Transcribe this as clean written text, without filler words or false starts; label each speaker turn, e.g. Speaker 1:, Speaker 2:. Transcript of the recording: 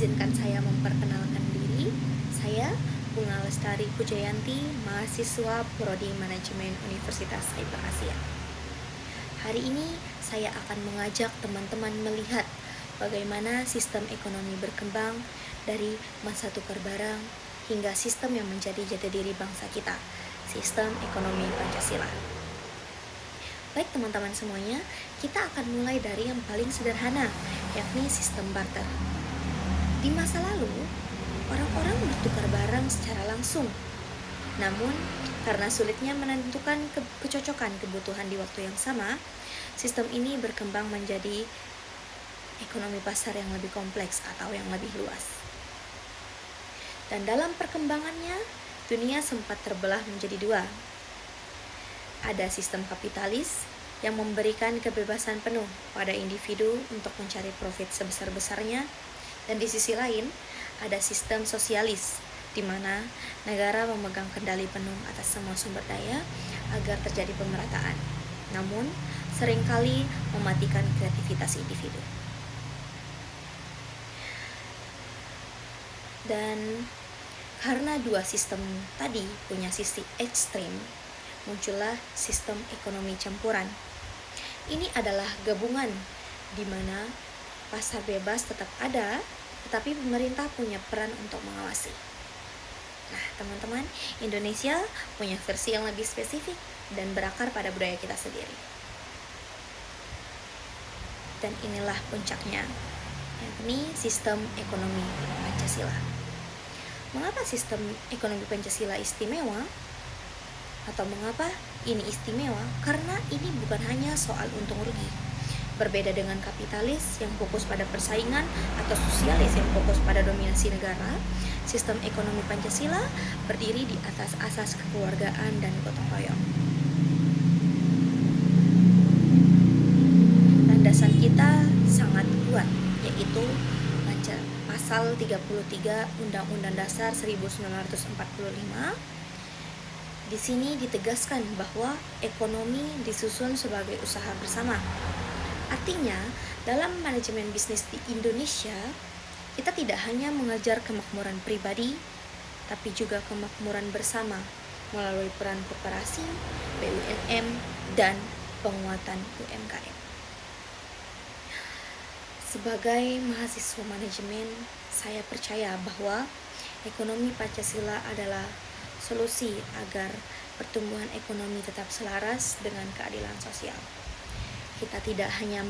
Speaker 1: Izinkan saya memperkenalkan diri. Saya Bunga Lestari Pujayanti, mahasiswa Prodi Manajemen Universitas Cyber Asia. Hari ini saya akan mengajak teman-teman melihat bagaimana sistem ekonomi berkembang dari masa tukar barang hingga sistem yang menjadi jati diri bangsa kita, sistem ekonomi Pancasila. Baik teman-teman semuanya, kita akan mulai dari yang paling sederhana, yakni sistem barter. Di masa lalu, orang-orang bertukar barang secara langsung. Namun, karena sulitnya menentukan kecocokan kebutuhan di waktu yang sama, sistem ini berkembang menjadi ekonomi pasar yang lebih kompleks atau yang lebih luas. Dan dalam perkembangannya, dunia sempat terbelah menjadi dua. Ada sistem kapitalis yang memberikan kebebasan penuh pada individu untuk mencari profit sebesar-besarnya, dan di sisi lain ada sistem sosialis di mana negara memegang kendali penuh atas semua sumber daya agar terjadi pemerataan, namun seringkali mematikan kreativitas individu. Dan karena dua sistem tadi punya sisi ekstrim, muncullah sistem ekonomi campuran. Ini adalah gabungan di mana pasar bebas tetap ada, tetapi pemerintah punya peran untuk mengawasi. Nah, teman-teman, Indonesia punya versi yang lebih spesifik dan berakar pada budaya kita sendiri. Dan inilah puncaknya, yakni sistem ekonomi Pancasila. Mengapa sistem ekonomi Pancasila istimewa? Atau mengapa ini istimewa? Karena ini bukan hanya soal untung rugi. Berbeda dengan kapitalis yang fokus pada persaingan atau sosialis yang fokus pada dominasi negara, sistem ekonomi Pancasila berdiri di atas asas kekeluargaan dan gotong royong. Landasan kita sangat kuat, yaitu pasal 33 Undang-Undang Dasar 1945. Di sini ditegaskan bahwa ekonomi disusun sebagai usaha bersama. Artinya, dalam manajemen bisnis di Indonesia, kita tidak hanya mengejar kemakmuran pribadi, tapi juga kemakmuran bersama melalui peran koperasi, BUMN, dan penguatan UMKM. Sebagai mahasiswa manajemen, saya percaya bahwa ekonomi Pancasila adalah solusi agar pertumbuhan ekonomi tetap selaras dengan keadilan sosial. Kita tidak hanya